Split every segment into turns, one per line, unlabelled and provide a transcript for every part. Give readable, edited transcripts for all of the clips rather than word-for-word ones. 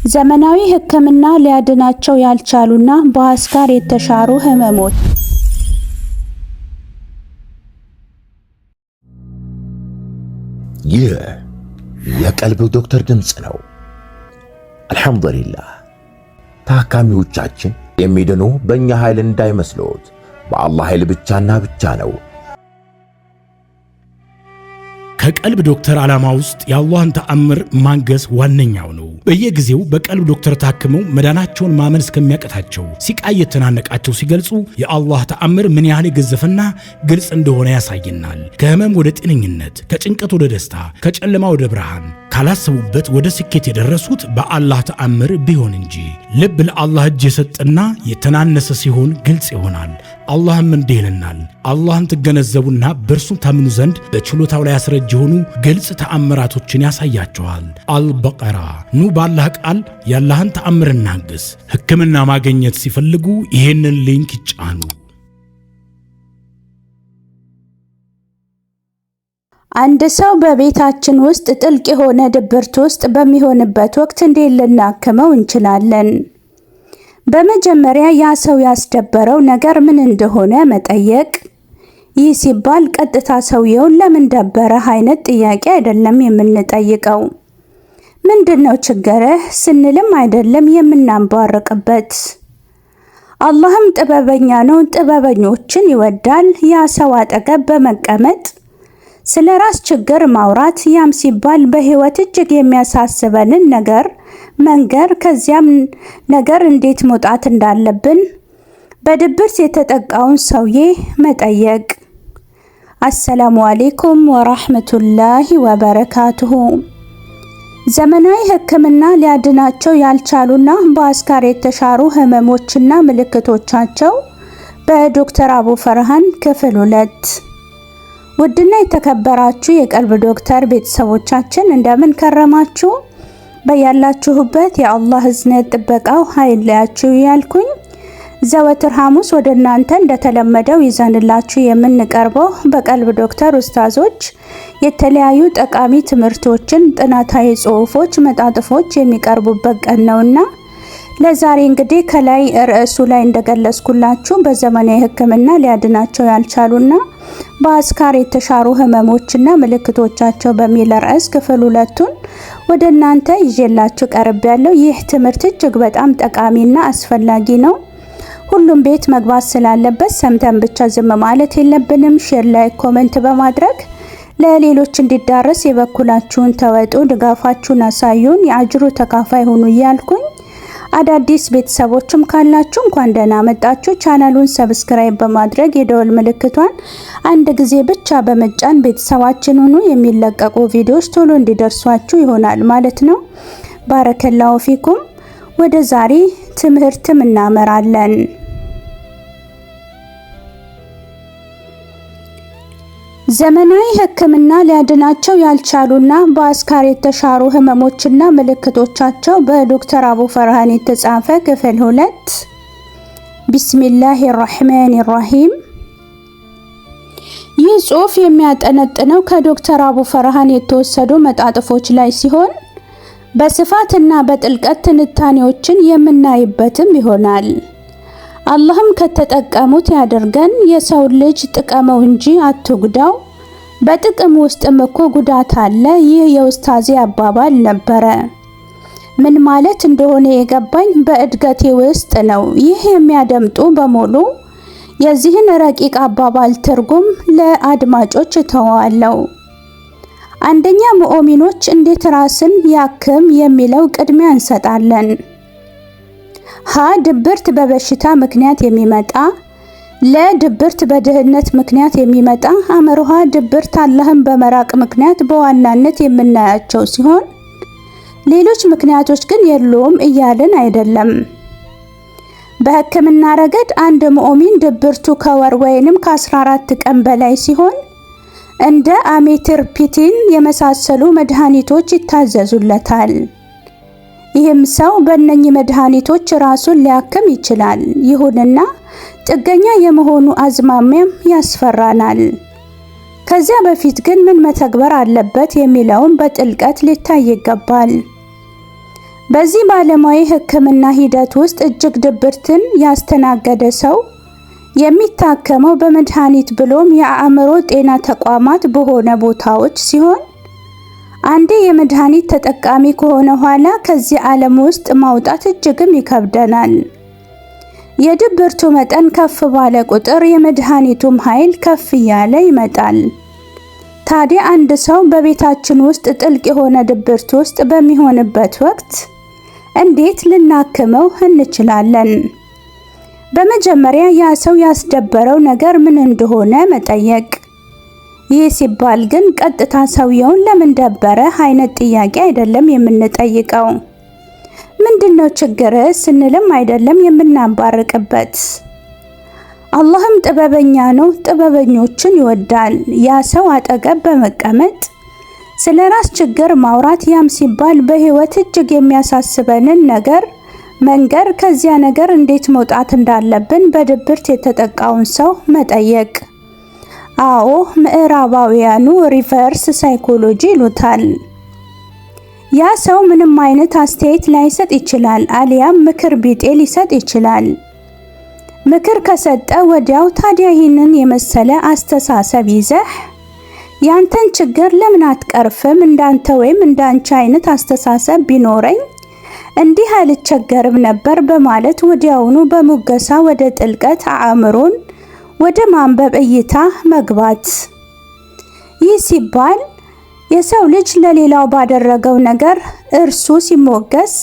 ዘመናዊ ሕክምና ሊያድናቸው ያልቻሉና በአስካር የተሻሩ ህመሞች።
ይህ የቀልብ ዶክተር ድምጽ ነው። አልሐምዱሊላህ። ታካሚዎቻችን የሚድኑ በእኛ ኃይል እንዳይመስሎት፣ በአላህ ኃይል ብቻና ብቻ ነው።
ከቀልብ ዶክተር ዓላማ ውስጥ የአላህን ተአምር ማንገስ ዋነኛው ነው። በየጊዜው በቀልብ ዶክተር ታክመው መዳናቸውን ማመን እስከሚያቀታቸው ሲቃይ የተናነቃቸው ሲገልጹ የአላህ ተአምር ምን ያህል የገዘፈና ግልጽ እንደሆነ ያሳየናል። ከህመም ወደ ጤነኝነት፣ ከጭንቀት ወደ ደስታ፣ ከጨለማ ወደ ብርሃን፣ ካላሰቡበት ወደ ስኬት የደረሱት በአላህ ተአምር ቢሆን እንጂ። ልብ ለአላህ እጅ የሰጠና የተናነሰ ሲሆን ግልጽ ይሆናል። አላህም እንዲህ ይለናል፣ አላህን ትገነዘቡና በእርሱም ታምኑ ዘንድ በችሎታው ላይ ያስረጅ የሆኑ ግልጽ ተአምራቶችን ያሳያቸዋል። አልበቀራ። ኑ በአላህ ቃል የአላህን ተአምር እናግስ። ሕክምና ማግኘት ሲፈልጉ ይሄንን ሊንክ ይጫኑ።
አንድ ሰው በቤታችን ውስጥ ጥልቅ የሆነ ድብርት ውስጥ በሚሆንበት ወቅት እንዴት ልናክመው እንችላለን? በመጀመሪያ ያ ሰው ያስደበረው ነገር ምን እንደሆነ መጠየቅ። ይህ ሲባል ቀጥታ ሰውየውን ለምን ደበረህ አይነት ጥያቄ አይደለም የምንጠይቀው። ምንድነው ችግርህ ስንልም አይደለም የምናንባርቅበት። አላህም ጥበበኛ ነው፣ ጥበበኞችን ይወዳል። ያ ሰው አጠገብ በመቀመጥ ስለ ራስ ችግር ማውራት፣ ያም ሲባል በህይወት እጅግ የሚያሳስበንን ነገር መንገር፣ ከዚያም ነገር እንዴት መውጣት እንዳለብን በድብርት የተጠቃውን ሰውዬ መጠየቅ። አሰላሙ አለይኩም ወራህመቱላሂ ወበረካቱሁ። ዘመናዊ ሕክምና ሊያድናቸው ያልቻሉና በአስካር የተሻሩ ህመሞችና ምልክቶቻቸው በዶክተር አቡ ፈርሃን ክፍል 2። ውድና የተከበራችሁ የቀልብ ዶክተር ቤተሰቦቻችን እንደምን ከረማችሁ? በያላችሁበት የአላህ እዝነት ጥበቃው ኃይላችሁ ያልኩኝ ዘወትር ሐሙስ ወደ እናንተ እንደተለመደው ይዘንላችሁ የምንቀርበው በቀልብ ዶክተር ኡስታዞች የተለያዩ ጠቃሚ ትምህርቶችን፣ ጥናታዊ ጽሑፎች፣ መጣጥፎች የሚቀርቡበት ቀን ነውና ለዛሬ እንግዲህ ከላይ ርዕሱ ላይ እንደገለጽኩላችሁ በዘመናዊ ሕክምና ሊያድናቸው ያልቻሉና በአስካር የተሻሩ ህመሞችና ምልክቶቻቸው በሚል ርዕስ ክፍል 2ቱን ወደ እናንተ ይዤላችሁ ቀርቤያለሁ። ይህ ትምህርት እጅግ በጣም ጠቃሚና አስፈላጊ ነው። ሁሉም ቤት መግባት ስላለበት ሰምተን ብቻ ዝም ማለት የለብንም። ሼር፣ ላይክ፣ ኮሜንት በማድረግ ለሌሎች እንዲዳረስ የበኩላችሁን ተወጡ፣ ድጋፋችሁን አሳዩን፣ የአጅሩ ተካፋይ ሁኑ እያልኩኝ አዳዲስ ቤተሰቦችም ካላችሁ እንኳን ደህና መጣችሁ። ቻናሉን ሰብስክራይብ በማድረግ የደወል ምልክቷን አንድ ጊዜ ብቻ በመጫን ቤተሰባችን ሁኑ። የሚለቀቁ ቪዲዮዎች ቶሎ እንዲደርሷችሁ ይሆናል ማለት ነው። ባረከላሁ ፊኩም። ወደ ዛሬ ትምህርትም እናመራለን። ዘመናዊ ሕክምና ሊያድናቸው ያልቻሉና በአስካር የተሻሩ ህመሞችና ምልክቶቻቸው በዶክተር አቡ ፈርሃን የተጻፈ ክፍል 2። ቢስሚላሂር ረህማኒር ረሂም። ይህ ጽሑፍ የሚያጠነጥነው ከዶክተር አቡ ፈርሃን የተወሰዱ መጣጥፎች ላይ ሲሆን በስፋትና በጥልቀት ትንታኔዎችን የምናይበትም ይሆናል። አላህም ከተጠቀሙት ያደርገን። የሰው ልጅ ጥቀመው እንጂ አትጉዳው፣ በጥቅም ውስጥም እኮ ጉዳት አለ። ይህ የኡስታዜ አባባል ነበረ። ምን ማለት እንደሆነ የገባኝ በእድገቴ ውስጥ ነው። ይህ የሚያደምጡ በሙሉ የዚህን ረቂቅ አባባል ትርጉም ለአድማጮች ተዋዋለው። አንደኛ፣ ሙእሚኖች እንዴት ራስን ያክም የሚለው ቅድሚያ እንሰጣለን። ሀ ድብርት በበሽታ ምክንያት የሚመጣ፣ ለድብርት በድህነት ምክንያት የሚመጣ፣ አመርሃ ድብርት አላህን በመራቅ ምክንያት በዋናነት የምናያቸው ሲሆን ሌሎች ምክንያቶች ግን የሉም እያልን አይደለም። በሕክምና ረገድ አንድ ሙእሚን ድብርቱ ከወር ወይንም ከ14 ቀን በላይ ሲሆን እንደ አሜትርፒቲን የመሳሰሉ መድኃኒቶች ይታዘዙለታል። ይህም ሰው በእነኚህ መድኃኒቶች ራሱን ሊያክም ይችላል። ይሁንና ጥገኛ የመሆኑ አዝማሚያም ያስፈራናል። ከዚያ በፊት ግን ምን መተግበር አለበት የሚለውን በጥልቀት ሊታይ ይገባል። በዚህ ባለሙያዊ ሕክምና ሂደት ውስጥ እጅግ ድብርትን ያስተናገደ ሰው የሚታከመው በመድኃኒት ብሎም የአእምሮ ጤና ተቋማት በሆነ ቦታዎች ሲሆን አንዴ የመድኃኒት ተጠቃሚ ከሆነ ኋላ ከዚህ ዓለም ውስጥ ማውጣት እጅግም ይከብደናል። የድብርቱ መጠን ከፍ ባለ ቁጥር የመድኃኒቱም ኃይል ከፍ እያለ ይመጣል። ታዲያ አንድ ሰው በቤታችን ውስጥ ጥልቅ የሆነ ድብርት ውስጥ በሚሆንበት ወቅት እንዴት ልናክመው እንችላለን? በመጀመሪያ ያ ሰው ያስደበረው ነገር ምን እንደሆነ መጠየቅ። ይህ ሲባል ግን ቀጥታ ሰውየውን ለምን ደበረ አይነት ጥያቄ አይደለም የምንጠይቀው። ምንድነው ችግርህ ስንልም አይደለም የምናባርቅበት። አላህም ጥበበኛ ነው፣ ጥበበኞችን ይወዳል። ያ ሰው አጠገብ በመቀመጥ ስለ ራስ ችግር ማውራት፣ ያም ሲባል በህይወት እጅግ የሚያሳስበንን ነገር መንገር፣ ከዚያ ነገር እንዴት መውጣት እንዳለብን በድብርት የተጠቃውን ሰው መጠየቅ። አዎ ምዕራባውያኑ ሪቨርስ ሳይኮሎጂ ይሉታል። ያ ሰው ምንም አይነት አስተያየት ላይሰጥ ይችላል፣ አሊያም ምክር ቢጤ ሊሰጥ ይችላል። ምክር ከሰጠ ወዲያው ታዲያ ይህንን የመሰለ አስተሳሰብ ይዘህ ያንተን ችግር ለምን አትቀርፍም? እንዳንተ ወይም እንዳንቺ አይነት አስተሳሰብ ቢኖረኝ እንዲህ አልቸገርም ነበር በማለት ወዲያውኑ በሙገሳ ወደ ጥልቀት አእምሮን ወደ ማንበብ እይታ መግባት። ይህ ሲባል የሰው ልጅ ለሌላው ባደረገው ነገር እርሱ ሲሞገስ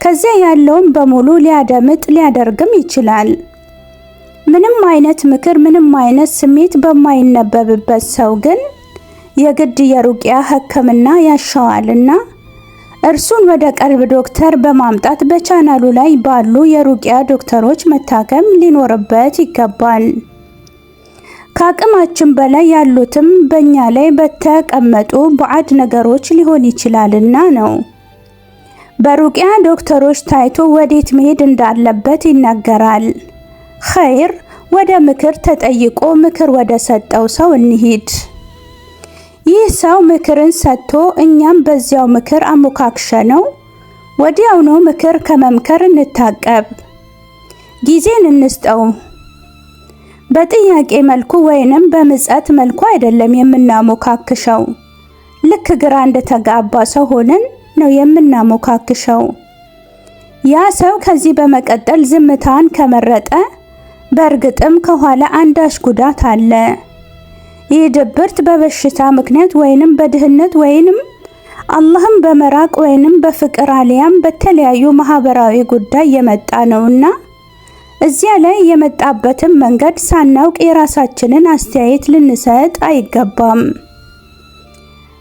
ከዚያ ያለውን በሙሉ ሊያደምጥ ሊያደርግም ይችላል። ምንም አይነት ምክር፣ ምንም አይነት ስሜት በማይነበብበት ሰው ግን የግድ የሩቅያ ሕክምና ያሻዋልና እርሱን ወደ ቀልብ ዶክተር በማምጣት በቻናሉ ላይ ባሉ የሩቅያ ዶክተሮች መታከም ሊኖርበት ይገባል። ከአቅማችን በላይ ያሉትም በእኛ ላይ በተቀመጡ ባዕድ ነገሮች ሊሆን ይችላልና ነው። በሩቅያ ዶክተሮች ታይቶ ወዴት መሄድ እንዳለበት ይናገራል። ኸይር፣ ወደ ምክር ተጠይቆ ምክር ወደ ሰጠው ሰው እንሂድ። ይህ ሰው ምክርን ሰጥቶ እኛም በዚያው ምክር አሞካክሸነው ወዲያውኑ ምክር ከመምከር እንታቀብ። ጊዜን እንስጠው። በጥያቄ መልኩ ወይንም በምጸት መልኩ አይደለም የምናሞካክሸው። ልክ ግራ እንደተጋባ ሰው ሆነን ነው የምናሞካክሸው። ያ ሰው ከዚህ በመቀጠል ዝምታን ከመረጠ በእርግጥም ከኋላ አንዳች ጉዳት አለ። ይህ ድብርት በበሽታ ምክንያት ወይንም በድህነት ወይንም አላህም በመራቅ ወይንም በፍቅር አሊያም በተለያዩ ማህበራዊ ጉዳይ የመጣ ነውና እዚያ ላይ የመጣበትን መንገድ ሳናውቅ የራሳችንን አስተያየት ልንሰጥ አይገባም።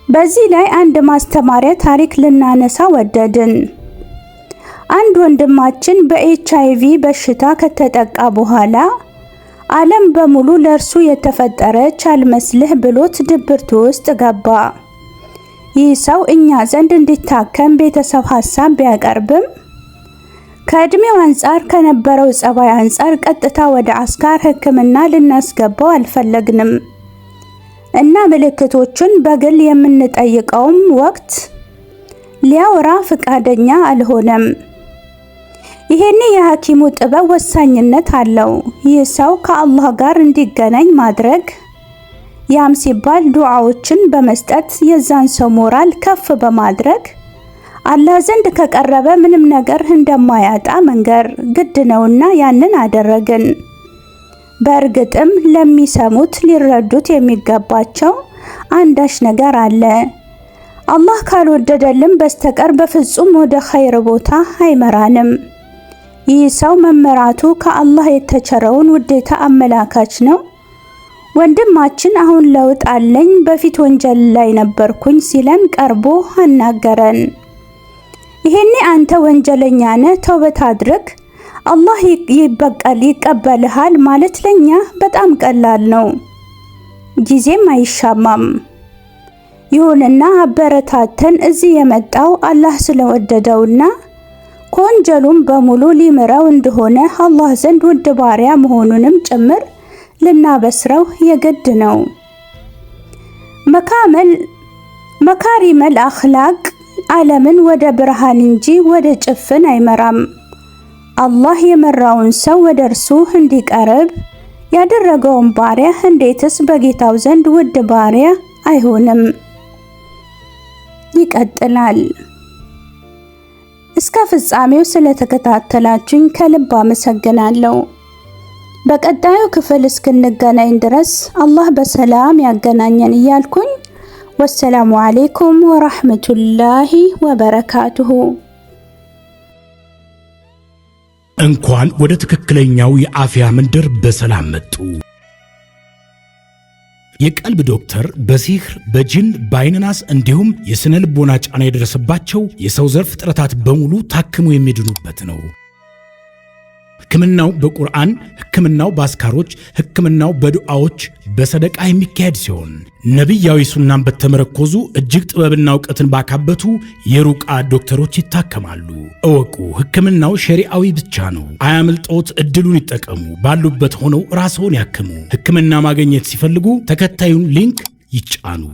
በዚህ ላይ አንድ ማስተማሪያ ታሪክ ልናነሳ ወደድን። አንድ ወንድማችን በኤችአይቪ በሽታ ከተጠቃ በኋላ ዓለም በሙሉ ለእርሱ የተፈጠረች አልመስልህ ብሎት ድብርት ውስጥ ገባ። ይህ ሰው እኛ ዘንድ እንዲታከም ቤተሰብ ሀሳብ ቢያቀርብም ከእድሜው አንጻር ከነበረው ጸባይ አንጻር ቀጥታ ወደ አስካር ሕክምና ልናስገባው አልፈለግንም እና ምልክቶቹን በግል የምንጠይቀውም ወቅት ሊያወራ ፈቃደኛ አልሆነም። ይሄን የሐኪሙ ጥበብ ወሳኝነት አለው። ይህ ሰው ከአላህ ጋር እንዲገናኝ ማድረግ፣ ያም ሲባል ዱዓዎችን በመስጠት የዛን ሰው ሞራል ከፍ በማድረግ አላህ ዘንድ ከቀረበ ምንም ነገር እንደማያጣ መንገር ግድ ነውና ያንን አደረግን። በእርግጥም ለሚሰሙት ሊረዱት የሚገባቸው አንዳች ነገር አለ። አላህ ካልወደደልን በስተቀር በፍጹም ወደ ኸይር ቦታ አይመራንም። ይህ ሰው መመራቱ ከአላህ የተቸረውን ውዴታ አመላካች ነው። ወንድማችን አሁን ለውጥ አለኝ፣ በፊት ወንጀል ላይ ነበርኩኝ ሲለን ቀርቦ አናገረን። ይሄኔ አንተ ወንጀለኛ ነህ፣ ተውበት አድርግ፣ አላህ ይቀበልሃል ማለት ለኛ በጣም ቀላል ነው፣ ጊዜም አይሻማም። ይሁንና አበረታተን እዚህ የመጣው አላህ ስለወደደውና ከወንጀሉም በሙሉ ሊምረው እንደሆነ አላህ ዘንድ ውድ ባሪያ መሆኑንም ጭምር ልናበስረው የግድ ነው። መካሪመል አኽላቅ ዓለምን ወደ ብርሃን እንጂ ወደ ጭፍን አይመራም። አላህ የመራውን ሰው ወደ እርሱ እንዲቀርብ ያደረገውን ባሪያ እንዴትስ በጌታው ዘንድ ውድ ባሪያ አይሆንም? ይቀጥላል። እስከ ፍጻሜው ስለተከታተላችሁኝ ከልብ አመሰግናለሁ። በቀጣዩ ክፍል እስክንገናኝ ድረስ አላህ በሰላም ያገናኘን እያልኩኝ ወሰላሙ አለይኩም ወራህመቱላሂ ወበረካቱሁ።
እንኳን ወደ ትክክለኛው የአፍያ መንደር በሰላም መጡ። የቀልብ ዶክተር በሲህር በጅን በአይንናስ እንዲሁም የስነ ልቦና ጫና የደረሰባቸው የሰው ዘር ፍጥረታት በሙሉ ታክሞ የሚድኑበት ነው። ሕክምናው በቁርአን፣ ሕክምናው በአስካሮች፣ ሕክምናው በዱዓዎች በሰደቃ የሚካሄድ ሲሆን ነቢያዊ ሱናን በተመረኮዙ እጅግ ጥበብና እውቀትን ባካበቱ የሩቃ ዶክተሮች ይታከማሉ። እወቁ፣ ሕክምናው ሸሪዓዊ ብቻ ነው። አያምልጦት፣ እድሉን ይጠቀሙ። ባሉበት ሆነው ራስዎን ያክሙ። ሕክምና ማግኘት ሲፈልጉ ተከታዩን ሊንክ ይጫኑ።